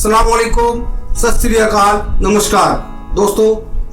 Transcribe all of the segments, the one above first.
अस्सलाम वालेकुम, सत श्री अकाल, नमस्कार दोस्तों।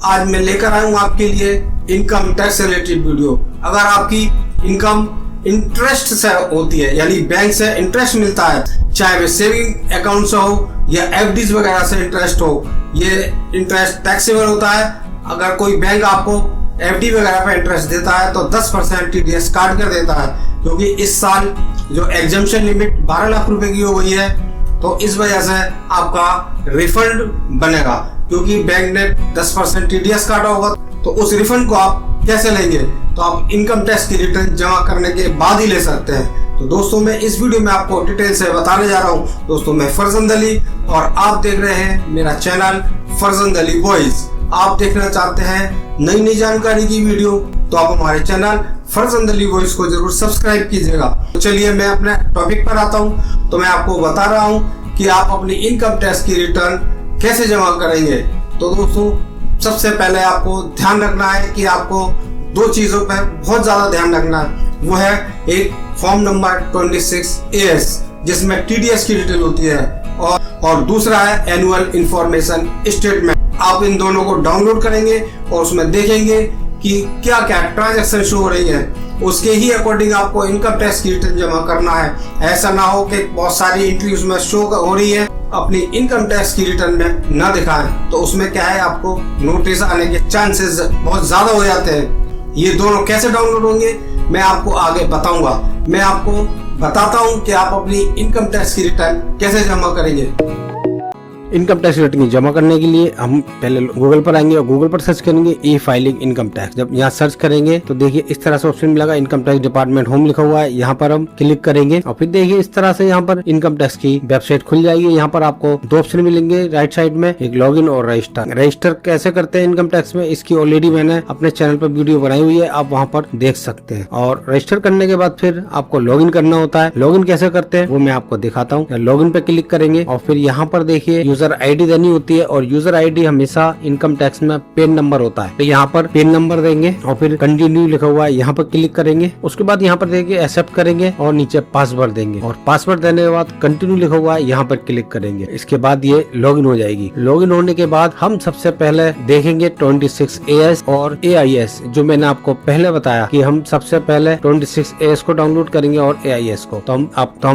आज मैं लेकर आया हूँ आपके लिए इनकम टैक्स रिलेटेड वीडियो। अगर आपकी इनकम इंटरेस्ट से होती है, यानी बैंक से इंटरेस्ट मिलता है, चाहे वे सेविंग अकाउंट से हो या एफडीज वगैरह से इंटरेस्ट हो, ये इंटरेस्ट टैक्सेबल होता है। अगर कोई बैंक आपको एफडी वगैरह पे इंटरेस्ट देता है तो 10% टीडीएस काट कर देता है, क्योंकि इस साल जो एग्जम्पशन लिमिट 12 लाख रुपए की हो गई है, तो इस वजह से आपका रिफंड बनेगा। क्योंकि बैंक ने 10% टीडीएस काटा होगा, तो उस रिफंड को आप कैसे लेंगे? तो आप इनकम टैक्स की रिटर्न जमा करने के बाद ही ले सकते हैं। तो दोस्तों, मैं इस वीडियो में आपको डिटेल से बताने जा रहा हूँ। दोस्तों, मैं फरजंद अली और आप देख रहे हैं मेरा चैनल फरजंद अली वॉइस। आप देखना चाहते हैं नई नई जानकारी की वीडियो, तो आप हमारे चैनल फरजंद अली वॉइस को जरूर सब्सक्राइब कीजिएगा। तो चलिए मैं अपने टॉपिक पर आता हूँ। तो मैं आपको बता रहा हूँ कि आप अपनी इनकम टैक्स की रिटर्न कैसे जमा करेंगे। तो दोस्तों, सबसे पहले आपको ध्यान रखना है कि आपको दो चीजों पर बहुत ज्यादा ध्यान रखना है। वो है एक फॉर्म नंबर 26AS, जिसमें टीडीएस की डिटेल होती है, और दूसरा है एनुअल इंफॉर्मेशन स्टेटमेंट। आप इन दोनों को डाउनलोड करेंगे और उसमें देखेंगे कि क्या क्या ट्रांजैक्शन शो हो रही है। उसके ही अकॉर्डिंग आपको इनकम टैक्स की रिटर्न जमा करना है। ऐसा ना हो कि बहुत सारी एंट्री उसमें शो हो रही है, अपनी इनकम टैक्स की रिटर्न में ना दिखाएं, तो उसमें क्या है, आपको नोटिस आने के चांसेस बहुत ज्यादा हो जाते हैं। ये दोनों कैसे डाउनलोड होंगे मैं आपको आगे बताऊंगा। मैं आपको बताता हूं कि आप अपनी इनकम टैक्स की रिटर्न कैसे जमा करेंगे। इनकम टैक्स रिटर्न जमा करने के लिए हम पहले गूगल पर आएंगे और गूगल पर सर्च करेंगे ई फाइलिंग इनकम टैक्स। जब यहाँ सर्च करेंगे तो देखिए इस तरह से ऑप्शन मिलेगा, इनकम टैक्स डिपार्टमेंट होम लिखा हुआ है। यहाँ पर हम क्लिक करेंगे और फिर देखिए इस तरह से यहाँ पर इनकम टैक्स की वेबसाइट खुल जाएगी। यहाँ पर आपको दो ऑप्शन मिलेंगे राइट साइड में, एक लॉगिन और रजिस्टर। रजिस्टर कैसे करते हैं इनकम टैक्स में, इसकी ऑलरेडी मैंने अपने चैनल पर वीडियो बनाई हुई है, आप वहाँ पर देख सकते हैं। और रजिस्टर करने के बाद फिर आपको लॉगिन करना होता है। लॉगिन कैसे करते हैं वो मैं आपको दिखाता हूँ। लॉगिन पे क्लिक करेंगे और फिर यहाँ पर देखिए यूजर आईडी देनी होती है, और यूजर आईडी हमेशा इनकम टैक्स में पेन नंबर होता है। तो यहाँ पर पेन नंबर देंगे और फिर कंटिन्यू लिखा हुआ है, यहाँ पर क्लिक करेंगे। उसके बाद यहाँ पर देखिए एक्सेप्ट करेंगे और नीचे पासवर्ड देंगे, और पासवर्ड देने के बाद कंटिन्यू लिखा हुआ है, यहाँ पर क्लिक करेंगे। इसके बाद ये लॉगिन हो जाएगी। लॉगिन होने के बाद हम सबसे पहले देखेंगे 26AS और AIS, जो मैंने आपको पहले बताया कि हम सबसे पहले 26AS को डाउनलोड करेंगे और AIS को। तो हम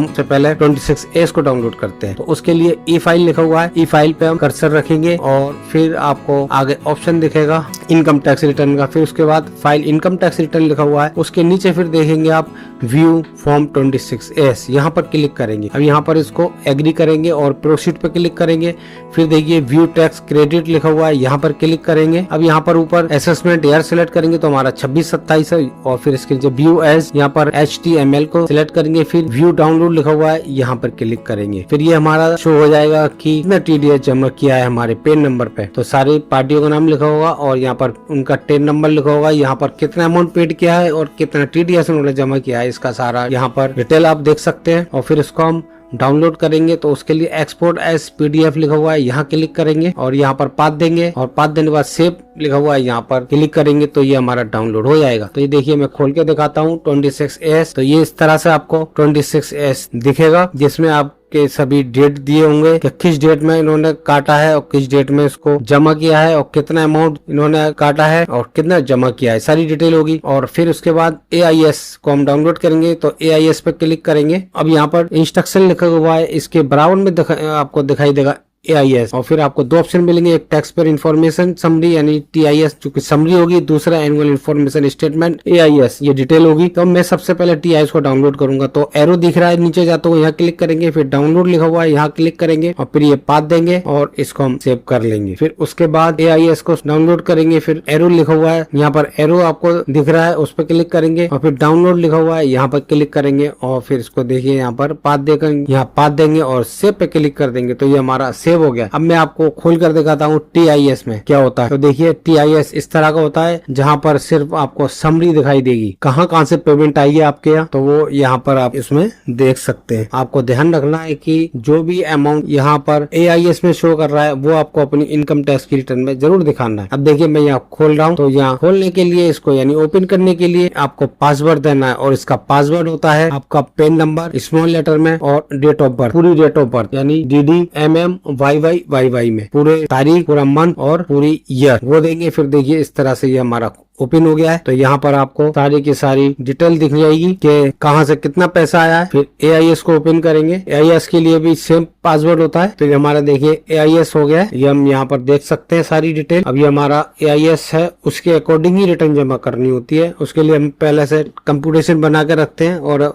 सबसे पहले 26AS को डाउनलोड करते हैं। तो उसके लिए ई फाइल लिखा हुआ है, ई फाइल पे हम कर्सर रखेंगे और फिर आपको आगे ऑप्शन दिखेगा इनकम टैक्स रिटर्न का। फिर उसके बाद फाइल इनकम टैक्स रिटर्न लिखा हुआ है, उसके नीचे फिर देखेंगे आप व्यू फॉर्म 26AS, यहाँ पर क्लिक करेंगे। अब यहाँ पर इसको एग्री करेंगे और प्रोसीड पे क्लिक करेंगे। फिर देखिए व्यू टैक्स क्रेडिट लिखा हुआ है, यहाँ पर क्लिक करेंगे। अब यहाँ पर ऊपर असेसमेंट ईयर सिलेक्ट करेंगे तो हमारा 26-27 है, और फिर इसके नीचे व्यू एज, यहाँ पर HTML को सिलेक्ट करेंगे। फिर व्यू डाउनलोड लिखा हुआ है, यहाँ पर क्लिक करेंगे। फिर ये हमारा शो हो जाएगा कि कितना टीडीएस जमा किया है हमारे पेन नंबर पे। तो सारी पार्टियों का नाम लिखा होगा और यहाँ पर उनका टेन नंबर लिखा होगा, यहाँ पर कितना अमाउंट पेड किया है और कितना टीडीएस उन्होंने जमा किया है, इसका सारा यहाँ पर डिटेल आप देख सकते हैं। और फिर इसको हम डाउनलोड करेंगे तो उसके लिए एक्सपोर्ट एज PDF लिखा हुआ है, यहाँ क्लिक करेंगे और यहाँ पर पाथ देंगे, और पाथ देने के बाद सेव लिखा हुआ है, यहाँ पर क्लिक करेंगे तो ये हमारा डाउनलोड हो जाएगा। तो ये देखिए मैं खोल के दिखाता हूँ 26AS। तो ये इस तरह से आपको 26AS दिखेगा, जिसमें आप के सभी डेट दिए होंगे कि किस डेट में इन्होंने काटा है और किस डेट में इसको जमा किया है, और कितना अमाउंट इन्होंने काटा है और कितना जमा किया है, सारी डिटेल होगी। और फिर उसके बाद AIS को हम डाउनलोड करेंगे तो AIS पे क्लिक करेंगे। अब यहाँ पर इंस्ट्रक्शन लिखा हुआ है, इसके बराबर में आपको दिखाई देगा AIS, और फिर आपको दो ऑप्शन मिलेंगे, एक टैक्स पेयर इन्फॉर्मेशन समरी यानी TIS जो कि समरी होगी, दूसरा एनुअल इन्फॉर्मेशन स्टेटमेंट AIS, ये डिटेल होगी। तो मैं सबसे पहले TIS को डाउनलोड करूंगा। तो एरो दिख रहा है नीचे जाते हुए, यहाँ क्लिक करेंगे, फिर डाउनलोड लिखा हुआ है, यहाँ क्लिक करेंगे और फिर ये पाथ देंगे और इसको हम सेव कर लेंगे। फिर उसके बाद AIS को डाउनलोड करेंगे, फिर एरो लिखा हुआ है, यहाँ पर एरो आपको दिख रहा है, उस पर क्लिक करेंगे और फिर डाउनलोड लिखा हुआ है, यहाँ पर क्लिक करेंगे और फिर इसको देखिए यहाँ पर पाथ देकर यहाँ पाथ देंगे और सेव पे क्लिक कर देंगे। तो ये हमारा सेव हो गया। अब मैं आपको खोल कर दिखाता हूँ TIS में क्या होता है। तो देखिए TIS इस तरह का होता है, जहाँ पर सिर्फ आपको समरी दिखाई देगी, कहाँ से पेमेंट आई है आपके यहाँ, तो वो यहाँ पर आप इसमें देख सकते हैं। आपको ध्यान रखना है कि जो भी अमाउंट यहाँ पर AIS में शो कर रहा है वो आपको अपनी इनकम टैक्स की रिटर्न में जरूर दिखाना है। अब देखिए मैं यहाँ खोल रहा हूँ, तो यहाँ खोलने के लिए इसको यानी ओपन करने के लिए आपको पासवर्ड देना है, और इसका पासवर्ड होता है आपका पेन नंबर स्मॉल लेटर में और डेट ऑफ बर्थ, पूरी डेट ऑफ बर्थ यानी DD MM YY में पूरे तारीख, पूरा मंथ और पूरी ईयर वो देंगे। फिर देखिए इस तरह से ये हमारा ओपन हो गया है। तो यहाँ पर आपको सारी की सारी डिटेल दिख जाएगी कि कहाँ से कितना पैसा आया है। फिर AIS को ओपन करेंगे। AIS के लिए भी सेम पासवर्ड होता है। तो ये हमारा देखिए AIS हो गया है, ये हम यहाँ पर देख सकते हैं सारी डिटेल। अब ये हमारा AIS है, उसके अकॉर्डिंग ही रिटर्न जमा करनी होती है। उसके लिए हम पहले से कंप्यूटेशन बना के रखते हैं और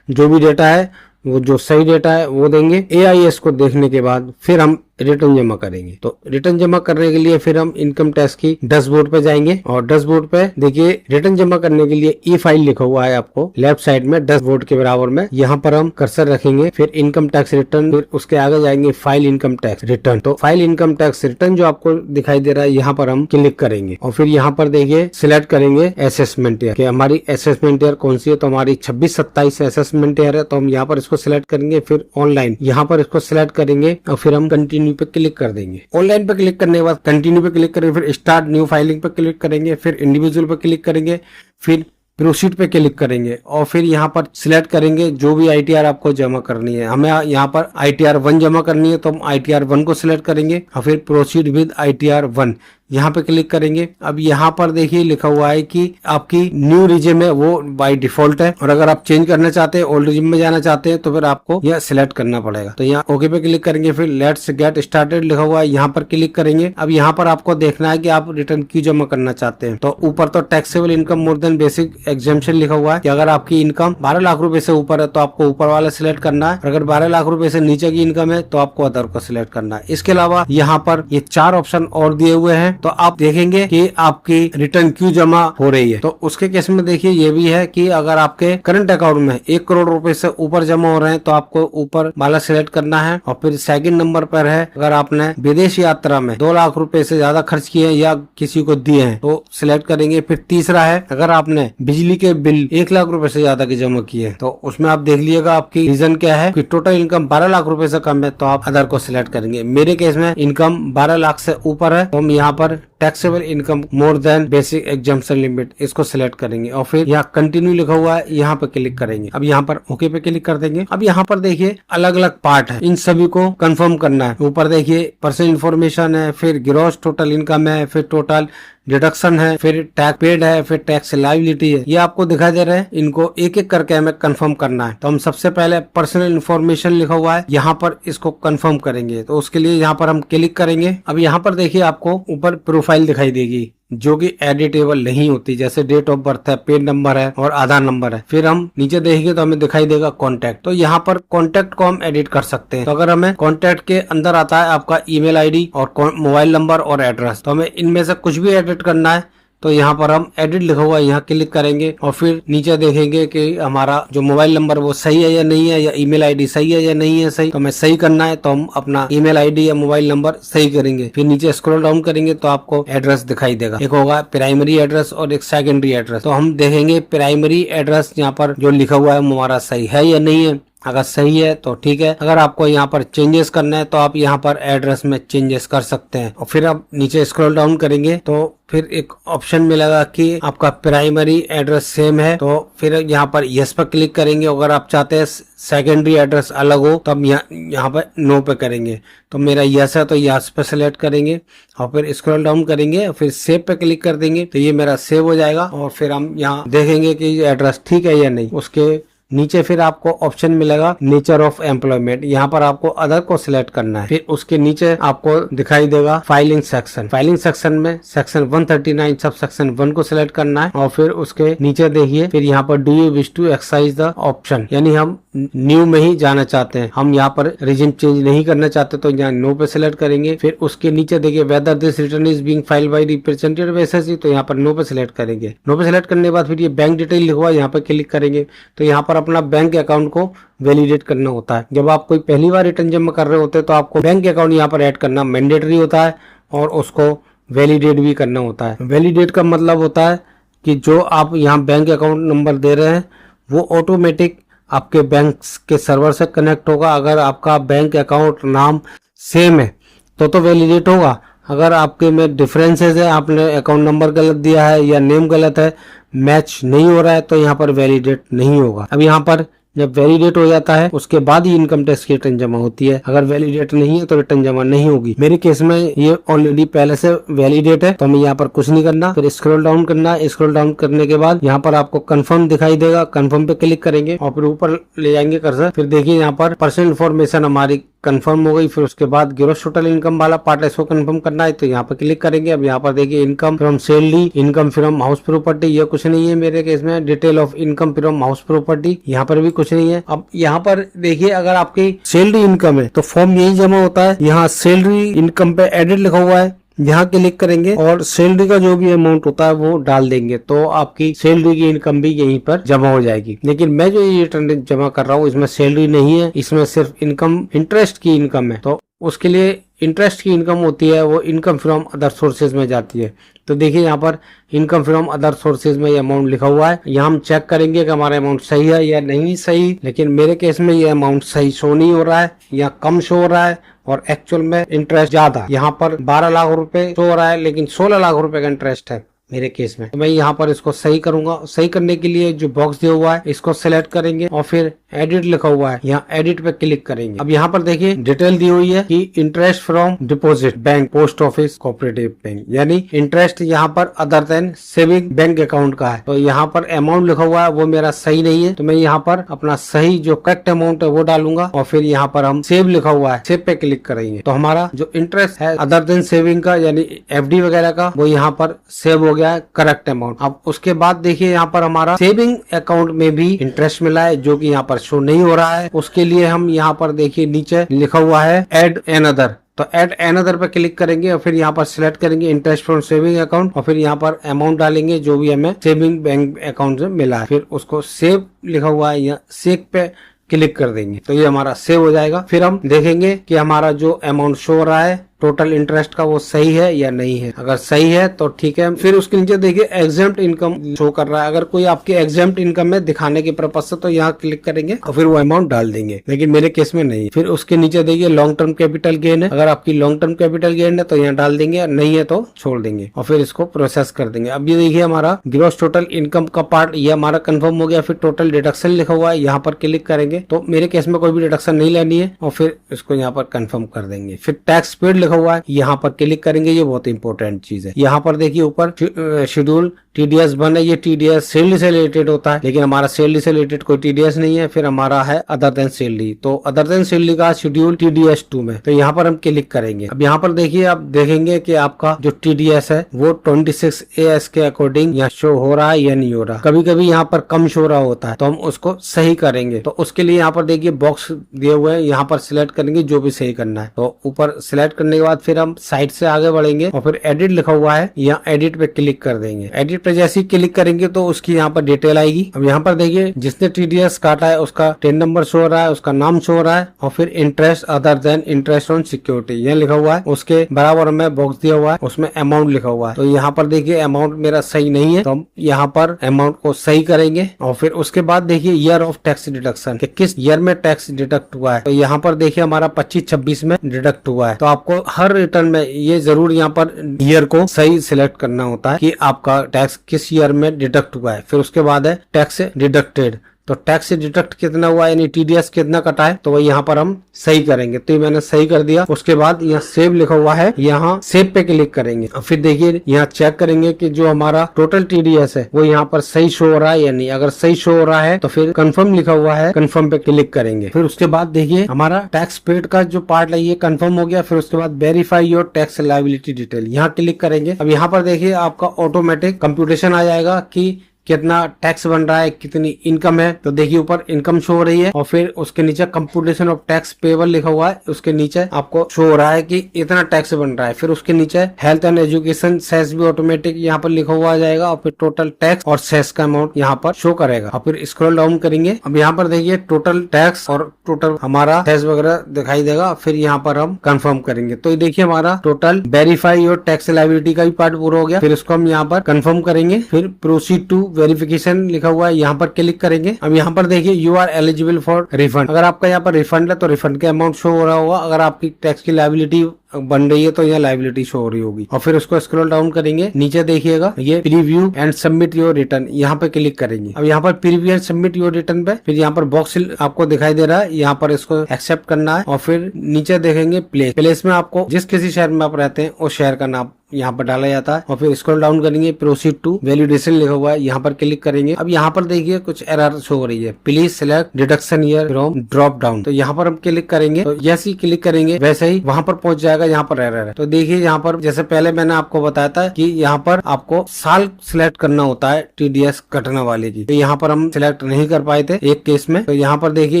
जो भी डेटा है वो जो सही डेटा है वो देंगे। AIS को देखने के बाद फिर हम रिटर्न जमा करेंगे। तो रिटर्न जमा करने के लिए फिर हम इनकम टैक्स की डैशबोर्ड पे जाएंगे और डैशबोर्ड पे देखिए रिटर्न जमा करने के लिए ई फाइल लिखा हुआ है आपको लेफ्ट साइड में डैशबोर्ड के बराबर में। यहाँ पर हम कर्सर रखेंगे, फिर इनकम टैक्स रिटर्न, फिर उसके आगे जाएंगे फाइल इनकम टैक्स रिटर्न। तो फाइल इनकम टैक्स रिटर्न जो आपको दिखाई दे रहा है यहाँ पर हम क्लिक करेंगे और फिर यहाँ पर देखिए सिलेक्ट करेंगे असेसमेंट ईयर कि हमारी असेसमेंट ईयर कौन सी है। तो हमारी 26-27 असेसमेंट ईयर है, तो हम यहाँ पर इसको सिलेक्ट करेंगे। फिर ऑनलाइन यहाँ पर इसको सिलेक्ट करेंगे और फिर हम कंटिन्यू पे क्लिक कर देंगे। ऑनलाइन पे क्लिक करने के बाद कंटिन्यू पे क्लिक करेंगे, फिर स्टार्ट न्यू फाइलिंग पे क्लिक करेंगे, फिर इंडिविजुअल पे क्लिक करेंगे, फिर प्रोसीड पे क्लिक करेंगे और फिर यहाँ पर सिलेक्ट करेंगे जो भी ITR आपको जमा करनी है। हमें यहाँ पर ITR 1 जमा करनी है तो हम ITR 1 को सिलेक्ट करेंगे और फिर प्रोसीड विद ITR 1 यहाँ पे क्लिक करेंगे। अब यहाँ पर देखिए लिखा हुआ है कि आपकी न्यू रिजिम है वो बाय डिफॉल्ट है, और अगर आप चेंज करना चाहते हैं, ओल्ड रिजिम में जाना चाहते हैं तो फिर आपको यह सिलेक्ट करना पड़ेगा। तो यहाँ ओके पे क्लिक करेंगे, फिर लेट्स गेट स्टार्टेड लिखा हुआ है यहाँ पर क्लिक करेंगे। अब यहाँ पर आपको देखना है कि आप रिटर्न क्यों जमा करना चाहते हैं। तो ऊपर तो taxable income more than basic exemption लिखा हुआ है कि अगर आपकी इनकम 12 लाख रुपए से ऊपर है तो आपको ऊपर वाला सिलेक्ट करना है, अगर 12 लाख रुपए से नीचे की इनकम है तो आपको अदर को सिलेक्ट करना है। इसके अलावा यहाँ पर ये 4 ऑप्शन और दिए हुए हैं, तो आप देखेंगे कि आपकी रिटर्न क्यों जमा हो रही है। तो उसके केस में देखिए ये भी है कि अगर आपके करंट अकाउंट में 1 करोड़ रुपए से ऊपर जमा हो रहे हैं तो आपको ऊपर वाला सिलेक्ट करना है। और फिर सेकंड नंबर पर है अगर आपने विदेश यात्रा में 2 लाख रुपए से ज्यादा खर्च किए या किसी को दिए हैं तो सिलेक्ट करेंगे। फिर तीसरा है अगर आपने बिजली के बिल 1 लाख रुपए से ज्यादा के जमा किए तो उसमें आप देख लीजिएगा आपकी रीजन क्या है कि टोटल इनकम 12 लाख रुपए से कम है तो आप अदर को सिलेक्ट करेंगे। मेरे केस में इनकम 12 लाख से ऊपर है तो हम यहाँ पर taxable income more than basic exemption limit इसको सिलेक्ट करेंगे और फिर यहाँ कंटिन्यू लिखा हुआ है यहाँ पे क्लिक करेंगे। अब यहाँ पर ओके पे क्लिक कर देंगे। अब यहाँ पर देखिए अलग अलग पार्ट है, इन सभी को कंफर्म करना है। ऊपर देखिए पर्सनल इन्फॉर्मेशन है, फिर ग्रॉस टोटल इनकम है, फिर टोटल डिडक्शन है, फिर टैक्स पेड है, फिर टैक्स लायबिलिटी है। ये आपको दिखाई दे रहे हैं, इनको एक एक करके हमें कंफर्म करना है। तो हम सबसे पहले पर्सनल इन्फॉर्मेशन लिखा हुआ है यहाँ पर इसको कंफर्म करेंगे। तो उसके लिए यहाँ पर हम क्लिक करेंगे। अब यहाँ पर देखिए आपको ऊपर प्रोफाइल दिखाई देगी जो कि एडिटेबल नहीं होती, जैसे डेट ऑफ बर्थ है, पेन नंबर है और आधार नंबर है। फिर हम नीचे देखेंगे तो हमें दिखाई देगा कॉन्टैक्ट। तो यहाँ पर कॉन्टैक्ट को हम एडिट कर सकते हैं। तो अगर हमें कॉन्टैक्ट के अंदर आता है आपका ईमेल आईडी और मोबाइल नंबर और एड्रेस, तो हमें इनमें से कुछ भी एडिट करना है तो यहाँ पर हम एडिट लिखा हुआ है यहाँ क्लिक करेंगे और फिर नीचे देखेंगे कि हमारा जो मोबाइल नंबर वो सही है या नहीं है, या ईमेल आईडी सही है या नहीं है सही। तो हमें सही करना है तो हम अपना ईमेल आईडी या मोबाइल नंबर सही करेंगे। फिर नीचे स्क्रॉल डाउन करेंगे तो आपको एड्रेस दिखाई देगा, एक होगा प्राइमरी एड्रेस और एक सेकेंडरी एड्रेस। तो हम देखेंगे प्राइमरी एड्रेस यहाँ पर जो लिखा हुआ है हमारा सही है या नहीं है। अगर सही है तो ठीक है, अगर आपको यहाँ पर चेंजेस करना है तो आप यहाँ पर एड्रेस में चेंजेस कर सकते हैं। और फिर आप नीचे स्क्रॉल डाउन करेंगे तो फिर एक ऑप्शन मिलेगा कि आपका प्राइमरी एड्रेस सेम है, तो फिर यहाँ पर यस पर क्लिक करेंगे। अगर आप चाहते हैं सेकेंडरी एड्रेस अलग हो तो हम यहाँ पर नो पे करेंगे। तो मेरा यस है तो यस पे सिलेक्ट करेंगे और फिर स्क्रॉल डाउन करेंगे और फिर सेव पे क्लिक कर देंगे तो ये मेरा सेव हो जाएगा। और फिर हम यहाँ देखेंगे कि एड्रेस ठीक है या नहीं। उसके नीचे फिर आपको ऑप्शन मिलेगा नेचर ऑफ एम्प्लॉयमेंट, यहाँ पर आपको अदर को सिलेक्ट करना है। फिर उसके नीचे आपको दिखाई देगा फाइलिंग सेक्शन। फाइलिंग सेक्शन में सेक्शन 139 सब सेक्शन 1 को सिलेक्ट करना है। और फिर उसके नीचे देखिए फिर यहाँ पर do you wish to exercise the option, यानी हम न्यू में ही जाना चाहते हैं, हम यहाँ पर रिजिम चेंज नहीं करना चाहते तो यहाँ नो पे सिलेक्ट करेंगे। फिर उसके नीचे देखिए whether this return is being filed by representative SSC, तो यहाँ पर नो पे सिलेक्ट करेंगे। नो पे सिलेक्ट करने के बाद फिर ये बैंक डिटेल लिखा हुआ है यहाँ पर क्लिक करेंगे। तो यहाँ पर अपना बैंक अकाउंट को वैलिडेट करना होता है। जब आप कोई पहली बार रिटर्न जमा कर रहे होते हैं तो आपको बैंक अकाउंट यहाँ पर ऐड करना मैंडेटरी होता है और उसको वैलिडेट भी करना होता है। वैलिडेट का मतलब होता है कि जो आप यहाँ बैंक अकाउंट नंबर दे रहे हैं वो ऑटोमेटिक आपके बैंक के सर्वर से कनेक्ट होगा। अगर आपका बैंक अकाउंट नाम सेम है तो वैलिडेट होगा। अगर आपके में डिफरेंसेस है, आपने अकाउंट नंबर गलत दिया है या नेम गलत है, मैच नहीं हो रहा है तो यहाँ पर वैलिडेट नहीं होगा। अब यहाँ पर जब वैलिडेट हो जाता है उसके बाद ही इनकम टैक्स की रिटर्न जमा होती है। अगर वैलिडेट नहीं है तो रिटर्न जमा नहीं होगी। मेरे केस में ये ऑलरेडी पहले से वैलिडेट है, तो हमें यहाँ पर कुछ नहीं करना। फिर स्क्रॉल डाउन करना है। स्क्रॉल डाउन करने के बाद यहाँ पर आपको कंफर्म दिखाई देगा, कंफर्म पे क्लिक करेंगे और फिर ऊपर ले जाएंगे कर्सर। फिर देखिए यहाँ पर पर्सनल इन्फॉर्मेशन हमारी कंफर्म हो गई। फिर उसके बाद ग्रॉस टोटल इनकम वाला पार्ट इसको कंफर्म करना है, तो यहाँ पर क्लिक करेंगे। अब यहाँ पर देखिए income from salary, income from house property, ये कुछ नहीं है मेरे केस में। Detail of income from house property, यहाँ पर भी कुछ नहीं है। अब यहाँ पर देखिए अगर आपकी सैलरी इनकम है तो फॉर्म यही जमा होता है। यहाँ सैलरी इनकम पे एडिट लिखा हुआ है, यहाँ क्लिक करेंगे और सैलरी का जो भी अमाउंट होता है वो डाल देंगे, तो आपकी सैलरी की इनकम भी यहीं पर जमा हो जाएगी। लेकिन मैं जो ये रिटर्न जमा कर रहा हूँ इसमें सैलरी नहीं है, इसमें सिर्फ इनकम इंटरेस्ट की इनकम है। तो उसके लिए इंटरेस्ट की इनकम होती है वो इनकम फ्रॉम अदर सोर्सेज में जाती है। तो देखिए यहाँ पर इनकम फ्रॉम अदर सोर्सेज में ये अमाउंट लिखा हुआ है। यहाँ हम चेक करेंगे कि हमारा अमाउंट सही है या नहीं सही। लेकिन मेरे केस में ये अमाउंट सही शो नहीं हो रहा है या कम शो हो रहा है और एक्चुअल में इंटरेस्ट ज्यादा। यहाँ पर 12 लाख रुपए शो हो रहा है लेकिन 16 लाख रुपए का इंटरेस्ट है मेरे केस में। तो मैं यहाँ पर इसको सही करूंगा। सही करने के लिए जो बॉक्स दिया हुआ है इसको सिलेक्ट करेंगे और फिर एडिट लिखा हुआ है, यहाँ एडिट पे क्लिक करेंगे। अब यहाँ पर देखिए डिटेल दी हुई है कि interest from deposit bank, post office, cooperative bank, यानी इंटरेस्ट यहाँ पर other than saving bank account का है। तो यहाँ पर अमाउंट लिखा हुआ है वो मेरा सही नहीं है, तो मैं यहाँ पर अपना सही जो करेक्ट अमाउंट है वो डालूंगा और फिर यहाँ पर हम सेव लिखा हुआ है, सेव पे क्लिक करेंगे। तो हमारा जो इंटरेस्ट है अदर देन सेविंग का यानी FD वगैरह का वो यहाँ पर सेव हो गया है करेक्ट अमाउंट। अब उसके बाद देखिए यहाँ पर हमारा सेविंग अकाउंट में भी इंटरेस्ट मिला है जो कि यहाँ पर शो नहीं हो रहा है। उसके लिए हम यहाँ पर देखिए नीचे लिखा हुआ है ऐड अनदर, तो ऐड अनदर पे क्लिक करेंगे और फिर यहाँ पर सिलेक्ट करेंगे इंटरेस्ट फ्रॉम सेविंग अकाउंट और फिर यहाँ पर अमाउंट डालेंगे जो भी हमें सेविंग बैंक अकाउंट से मिला है। फिर उसको सेव लिखा हुआ है या सेव पे क्लिक कर देंगे तो ये हमारा सेव हो जाएगा। फिर हम देखेंगे कि हमारा जो अमाउंट शो हो रहा है टोटल इंटरेस्ट का वो सही है या नहीं है। अगर सही है तो ठीक है। फिर उसके नीचे देखिए एग्जेम्प्ट इनकम शो कर रहा है। अगर कोई आपके एग्जेम्प्ट इनकम में दिखाने के पर्पज से तो यहाँ क्लिक करेंगे और फिर वो अमाउंट डाल देंगे, लेकिन मेरे केस में नहीं। फिर उसके नीचे देखिए लॉन्ग टर्म कैपिटल गेन है। अगर आपकी लॉन्ग टर्म कैपिटल गेन है तो यहाँ डाल देंगे, नहीं है तो छोड़ देंगे और फिर इसको प्रोसेस कर देंगे। अब ये देखिए हमारा ग्रॉस टोटल इनकम का पार्ट ये हमारा कंफर्म हो गया। फिर टोटल डिडक्शन लिखा हुआ है, यहाँ पर क्लिक करेंगे तो मेरे केस में कोई भी डिडक्शन नहीं लेनी है और फिर इसको यहाँ पर कंफर्म कर देंगे। फिर टैक्स पेड लिखा हुआ है, यहाँ पर क्लिक करेंगे। ये बहुत इंपॉर्टेंट चीज है। यहाँ पर देखिए ऊपर शेड्यूल TDS 1 है, ये TDS सैलरी से रिलेटेड होता है, लेकिन हमारा सैलरी से रिलेटेड कोई TDS नहीं है। फिर हमारा है अदर देन सैलरी, तो अदर देन सैलरी का शेड्यूल TDS 2 में, तो यहाँ पर हम क्लिक करेंगे। अब यहाँ पर देखिए आप देखेंगे कि आपका जो TDS है वो 26AS के अकॉर्डिंग यहाँ शो हो रहा है या नहीं हो रहा। कभी कभी यहाँ पर कम शो रहा होता है तो हम उसको सही करेंगे। तो उसके लिए यहाँ पर देखिए बॉक्स दिए हुए हैं, यहाँ पर सिलेक्ट करेंगे जो भी सही करना है। तो ऊपर सिलेक्ट करने के बाद फिर हम साइड से आगे बढ़ेंगे और फिर एडिट लिखा हुआ है, यहाँ एडिट पे क्लिक कर देंगे। एडिट पे जैसे ही क्लिक करेंगे तो उसकी यहाँ पर डिटेल आएगी। अब यहाँ पर देखिए जिसने TDS काटा है उसका 10 नंबर शो हो रहा है, उसका नाम शो हो रहा है और फिर interest other than interest on security ये लिखा हुआ है। उसके बराबर में बॉक्स दिया हुआ है, उसमें अमाउंट लिखा हुआ है। तो यहाँ पर देखिए अमाउंट मेरा सही नहीं है, तो हम यहाँ पर अमाउंट को सही करेंगे और फिर उसके बाद देखिए ईयर ऑफ टैक्स डिडक्शन कि किस ईयर में टैक्स डिडक्ट हुआ है। तो यहाँ पर देखिए हमारा 25-26 में डिडक्ट हुआ है। तो आपको हर रिटर्न में ये जरूर यहाँ पर ईयर को सही सिलेक्ट करना होता है कि आपका टैक्स किस ईयर में डिडक्ट हुआ है। फिर उसके बाद है टैक्स डिडक्टेड, तो टैक्स से डिडक्ट कितना हुआ है यानी TDS कितना कटा है, तो वो यहाँ पर हम सही करेंगे। तो ये मैंने सही कर दिया। उसके बाद यहाँ सेव लिखा हुआ है, यहाँ सेव पे क्लिक करेंगे और फिर देखिए यहाँ चेक करेंगे कि जो हमारा टोटल TDS है वो यहाँ पर सही शो हो रहा है या नहीं। अगर सही शो हो रहा है तो फिर कंफर्म लिखा हुआ है, कंफर्म पे क्लिक करेंगे। फिर उसके बाद देखिए हमारा टैक्स पेड का जो पार्ट है ये कंफर्म हो गया। फिर उसके बाद verify your tax liability detail, यहाँ क्लिक करेंगे। अब यहाँ पर देखिए आपका ऑटोमेटिक कंप्यूटेशन आ जाएगा कि कितना टैक्स बन रहा है, कितनी इनकम है। तो देखिए ऊपर इनकम शो हो रही है और फिर उसके नीचे कंप्यूटेशन ऑफ टैक्स पेबल लिखा हुआ है, उसके नीचे आपको शो हो रहा है कि इतना टैक्स बन रहा है। फिर उसके नीचे हेल्थ एंड एजुकेशन सेस भी ऑटोमेटिक यहाँ पर लिखा हुआ आ जाएगा और फिर टोटल टैक्स और सेस का अमाउंट यहाँ पर शो करेगा। और फिर स्क्रॉल डाउन करेंगे। अब यहाँ पर देखिए टोटल टैक्स और टोटल हमारा सेस वगैरह दिखाई देगा। फिर यहाँ पर हम कंफर्म करेंगे। तो देखिए हमारा total verify your tax liability का भी पार्ट पूरा हो गया। फिर इसको हम यहाँ पर कंफर्म करेंगे। फिर प्रोसीड टू वेरिफिकेशन लिखा हुआ है, यहाँ पर क्लिक करेंगे। अब यहाँ पर देखिए you are eligible for refund. अगर आपका यहाँ पर रिफंड है तो रिफंड के अमाउंट शो हो रहा होगा। अगर आपकी टैक्स की लायबिलिटी बन रही है तो यहाँ लायबिलिटी शो हो रही होगी। और फिर उसको स्क्रॉल डाउन करेंगे, नीचे देखिएगा ये preview and submit your return, यहाँ पे क्लिक करेंगे। अब यहाँ पर preview and submit your return पे फिर यहाँ पर बॉक्स आपको दिखाई दे रहा है, यहाँ पर इसको एक्सेप्ट करना है। और फिर नीचे देखेंगे प्लेस में आपको जिस किसी शहर में आप रहते हैं उस शहर का नाम यहाँ पर डाला जाता है। और फिर स्क्रॉल डाउन करेंगे, प्रोसीड टू वैलिडेशन लिखा हुआ है, यहाँ पर क्लिक करेंगे। अब यहाँ पर देखिए कुछ एरर शो हो रही है, please select deduction year from drop down. तो यहाँ पर हम क्लिक करेंगे, तो जैसे ही क्लिक करेंगे वैसे ही वहां पर पहुंच जाएगा, यहाँ पर एरर है। तो देखिए यहाँ पर जैसे पहले मैंने आपको बताया था कि यहाँ पर आपको साल सिलेक्ट करना होता है टीडीएस कटने वाले की, तो यहाँ पर हम सिलेक्ट नहीं कर पाए थे एक केस में। तो यहाँ पर देखिए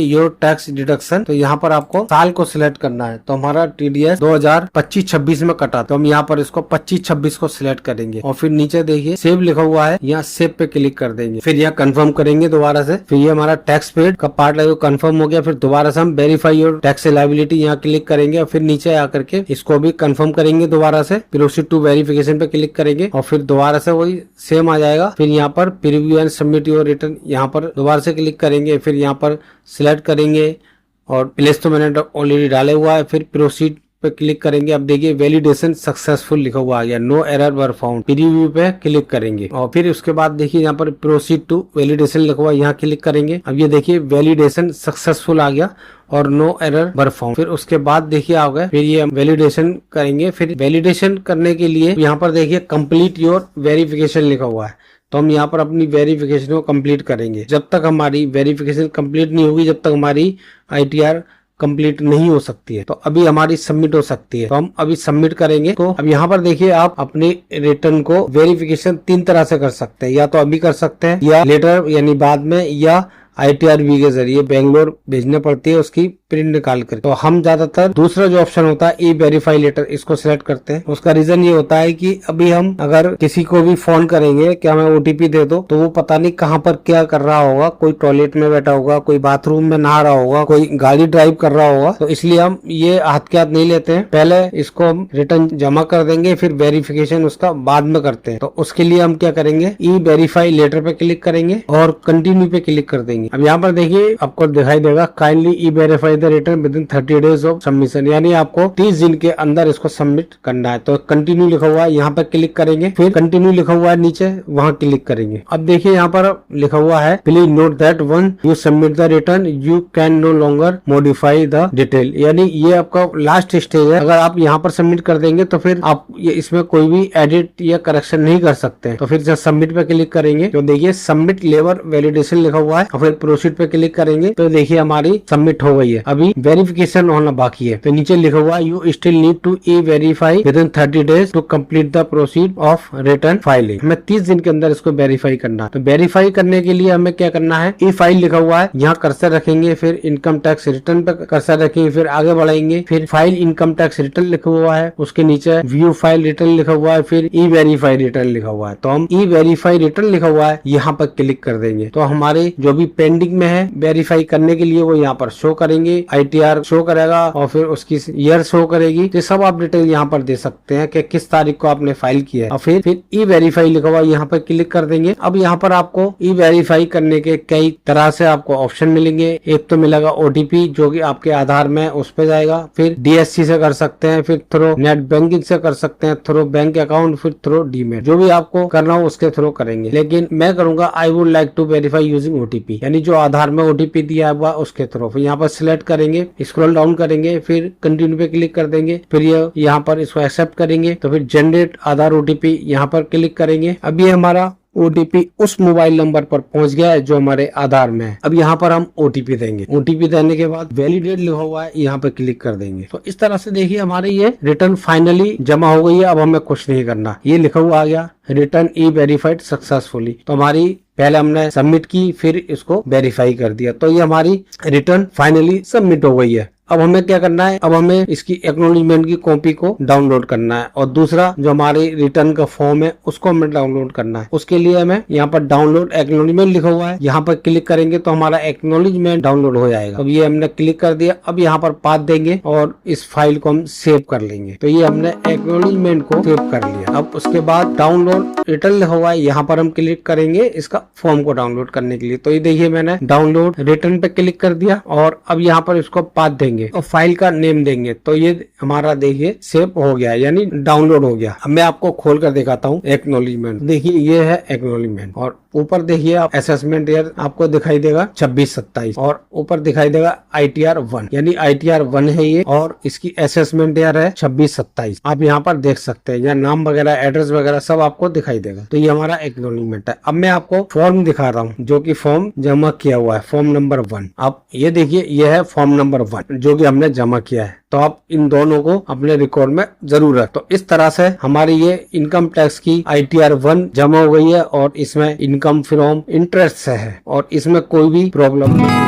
योर टैक्स डिडक्शन, तो यहाँ पर आपको साल को सिलेक्ट करना है। तो हमारा टीडीएस 2025-26 में कटा, तो हम यहाँ पर इसको 25-26 को सिलेक्ट करेंगे। और फिर नीचे देखिए सेव लिखा हुआ है, यहाँ सेव पे क्लिक कर देंगे। फिर यहाँ कंफर्म करेंगे दोबारा से। फिर ये हमारा टैक्स पेड का पार्ट है कंफर्म हो गया। फिर दोबारा से हम वेरीफाई योर टैक्स लायबिलिटी यहाँ क्लिक करेंगे। और फिर नीचे आकर के इसको भी कंफर्म करेंगे दोबारा से, प्रोसीड टू वेरिफिकेशन पे क्लिक करेंगे। और फिर दोबारा से वही सेम आ जाएगा। फिर यहाँ पर preview and submit your return, यहाँ पर दोबारा से क्लिक करेंगे। फिर यहाँ पर सिलेक्ट करेंगे और प्लेस तो मैंने ऑलरेडी डाले हुआ है। फिर प्रोसीड पे क्लिक करेंगे। अब देखिए वैलिडेशन सक्सेसफुल लिखा हुआ आ गया, no error were found. Preview पे क्लिक करेंगे और फिर उसके बाद देखिए यहाँ पर प्रोसीड टू वैलिडेशन लिखा हुआ, यहाँ क्लिक करेंगे। अब ये देखिए वैलिडेशन सक्सेसफुल आ गया और नो एरर वर फाउंड। फिर उसके बाद देखिए आ गए, फिर ये वैलिडेशन करेंगे। फिर वैलिडेशन करने के लिए यहाँ पर देखिए कंप्लीट योर वेरिफिकेशन लिखा हुआ है, तो हम यहाँ पर अपनी वेरिफिकेशन को कंप्लीट करेंगे। जब तक हमारी वेरिफिकेशन कंप्लीट नहीं होगी, जब तक हमारी ITR कंप्लीट नहीं हो सकती है, तो अभी हमारी सबमिट हो सकती है। तो हम अभी सबमिट करेंगे। तो अब यहाँ पर देखिए आप अपने रिटर्न को वेरिफिकेशन 3 तरह से कर सकते हैं, या तो अभी कर सकते हैं, या लेटर यानी बाद में, या ITRB के जरिए बेंगलोर भेजने पड़ती है उसकी प्रिंट निकाल कर। तो हम ज्यादातर दूसरा जो ऑप्शन होता है ई वेरीफाई लेटर, इसको सिलेक्ट करते हैं। उसका रीजन ये होता है कि अभी हम अगर किसी को भी फोन करेंगे कि हमें OTP दे दो, तो वो पता नहीं कहाँ पर क्या कर रहा होगा, कोई टॉयलेट में बैठा होगा, कोई बाथरूम में नहा रहा होगा, कोई गाड़ी ड्राइव कर रहा होगा। तो इसलिए हम ये हाथ के हाथ नहीं लेते हैं, पहले इसको हम रिटर्न जमा कर देंगे, फिर वेरिफिकेशन उसका बाद में करते हैं। तो उसके लिए हम क्या करेंगे, ई वेरीफाई लेटर पे क्लिक करेंगे और कंटिन्यू पे क्लिक कर देंगे। अब यहाँ पर देखिए आपको दिखाई देगा kindly E verify the return with in 30 days of submission, यानी आपको 30 दिन के अंदर इसको सबमिट करना है। तो कंटिन्यू लिखा हुआ है, यहाँ पर क्लिक करेंगे। फिर कंटिन्यू लिखा हुआ है नीचे, वहाँ क्लिक करेंगे। अब देखिए यहाँ पर लिखा हुआ है please note that when you submit the return you can no longer modify the detail, यानी ये आपका लास्ट स्टेज है। अगर आप यहाँ पर सबमिट कर देंगे तो फिर आप ये इसमें कोई भी एडिट या करेक्शन नहीं कर सकते। तो फिर जब सबमिट पे क्लिक करेंगे तो देखिए सबमिट लेबर वैलिडेशन लिखा हुआ है, और फिर प्रोसीड पे क्लिक करेंगे तो देखिए हमारी सबमिट हो गई है। अभी वेरिफिकेशन होना बाकी है। तो नीचे लिखा हुआ you still need to e verify within 30 days to complete the proceed of return filing. हमें 30 दिन के अंदर इसको वेरीफाई करना है। तो वेरीफाई करने के लिए हमें क्या करना है, ई फाइल लिखा हुआ है, यहाँ कर्सर रखेंगे, फिर इनकम टैक्स रिटर्न पे कर्सर रखेंगे, फिर आगे बढ़ाएंगे, फिर फाइल इनकम टैक्स रिटर्न लिखा हुआ है, उसके नीचे व्यू फाइल रिटर्न लिखा हुआ है, फिर ई वेरीफाई रिटर्न लिखा हुआ है। तो हम ई वेरीफाई रिटर्न लिखा हुआ है यहाँ पर क्लिक कर देंगे। तो हमारे जो भी पेंडिंग में है वेरीफाई करने के लिए वो यहाँ पर शो करेंगे, ITR शो करेगा और फिर उसकी ईयर शो करेगी। तो सब आप डिटेल यहाँ पर दे सकते हैं कि किस तारीख को आपने फाइल किया है। और फिर ई वेरीफाई लिखा हुआ यहाँ पर क्लिक कर देंगे। अब यहाँ पर आपको ई वेरीफाई करने के कई तरह से आपको ऑप्शन मिलेंगे। एक तो मिलेगा OTP जो कि आपके आधार में उस पर जाएगा, फिर DSC से कर सकते हैं, फिर थ्रू नेट बैंकिंग से कर सकते हैं, थ्रू बैंक अकाउंट, फिर थ्रू डीमेट, जो भी आपको करना हो उसके थ्रू करेंगे। लेकिन मैं करूंगा I would like to verify using OTP, यानी जो आधार में OTP दिया हुआ उसके थ्रू। फिर यहाँ पर सिलेक्ट करेंगे, स्क्रॉल डाउन करेंगे, फिर कंटिन्यू पे क्लिक कर देंगे, फिर ये यहाँ पर इसको एक्सेप्ट करेंगे। तो फिर जनरेट आधार OTP यहाँ पर क्लिक करेंगे। अब ये हमारा OTP उस मोबाइल नंबर पर पहुंच गया है जो हमारे आधार में है। अब यहाँ पर हम OTP देंगे। OTP देने के बाद वैलिडेट लिखा हुआ है, यहाँ पर क्लिक कर देंगे। तो इस तरह से देखिए हमारी ये रिटर्न फाइनली जमा हो गई है। अब हमें कुछ नहीं करना, ये लिखा हुआ आ गया रिटर्न ई वेरीफाइड सक्सेसफुली। तो हमारी पहले हमने सबमिट की, फिर इसको वेरीफाई कर दिया, तो ये हमारी रिटर्न फाइनली सबमिट हो गई है। अब हमें क्या करना है, अब हमें इसकी एक्नॉलेजमेंट की कॉपी को डाउनलोड करना है और दूसरा जो हमारी रिटर्न का फॉर्म है उसको हमें डाउनलोड करना है। उसके लिए हमें यहाँ पर डाउनलोड एक्नॉलेजमेंट लिखा हुआ है, यहाँ पर क्लिक करेंगे तो हमारा एक्नॉलेजमेंट डाउनलोड हो जाएगा। अब ये हमने क्लिक कर दिया। अब यहाँ पर पाथ देंगे और इस फाइल को हम सेव कर लेंगे। तो ये हमने एक्नॉलेजमेंट को सेव कर लिया। अब उसके बाद डाउनलोड रिटर्न लिखा हुआ है, यहाँ पर हम क्लिक करेंगे इसका फॉर्म को डाउनलोड करने के लिए। तो ये देखिए मैंने डाउनलोड रिटर्न पे क्लिक कर दिया और अब यहाँ पर इसको पाथ देंगे और फाइल का नेम देंगे। तो ये हमारा देखिए सेव हो गया है, यानी डाउनलोड हो गया। अब मैं आपको खोल कर दिखाता हूँ एक्नॉलेजमेंट। देखिए ये है एक्नॉलेजमेंट और ऊपर देखिए आप असेसमेंट ईयर आपको दिखाई देगा 26-27 और ऊपर दिखाई देगा ITR 1, यानी ITR 1 है ये और इसकी असेसमेंट ईयर है 26-27। आप यहाँ पर देख सकते हैं, यहाँ नाम वगैरह एड्रेस वगैरह सब आपको दिखाई देगा। तो ये हमारा एक्नॉलेजमेंट है। अब मैं आपको फॉर्म दिखा रहा हूँ जो कि फॉर्म जमा किया हुआ है, फॉर्म नंबर 1। आप ये देखिए ये है फॉर्म नंबर 1 जो कि हमने जमा किया है। तो आप इन दोनों को अपने रिकॉर्ड में जरूर रख। तो इस तरह से हमारी ये इनकम टैक्स की ITR 1 जमा हो गई है और इसमें इनकम फ्रॉम इंटरेस्ट से है और इसमें कोई भी प्रॉब्लम नहीं है।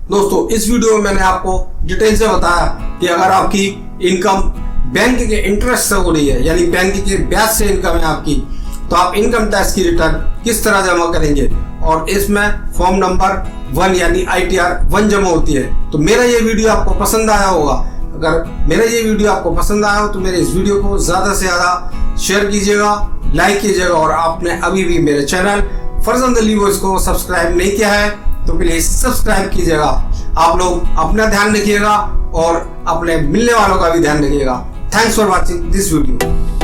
दोस्तों इस वीडियो में मैंने आपको डिटेल से बताया कि अगर आपकी इनकम बैंक के इंटरेस्ट से हो रही है, यानी बैंक के ब्याज से इनकम है आपकी, तो आप इनकम टैक्स की रिटर्न किस तरह जमा करेंगे और इसमें फॉर्म नंबर 1 यानी ITR 1 जमा होती है। तो मेरा ये वीडियो आपको पसंद आया होगा। अगर मेरा ये वीडियो आपको पसंद आया हो तो मेरे इस वीडियो को ज्यादा से ज्यादा शेयर कीजिएगा, लाइक कीजिएगा और आपने अभी भी मेरे चैनल फरजंद अली वॉइस को सब्सक्राइब नहीं किया है तो प्लीज सब्सक्राइब कीजिएगा। आप लोग अपना ध्यान रखिएगा और अपने मिलने वालों का भी ध्यान रखिएगा। Thanks for watching this video.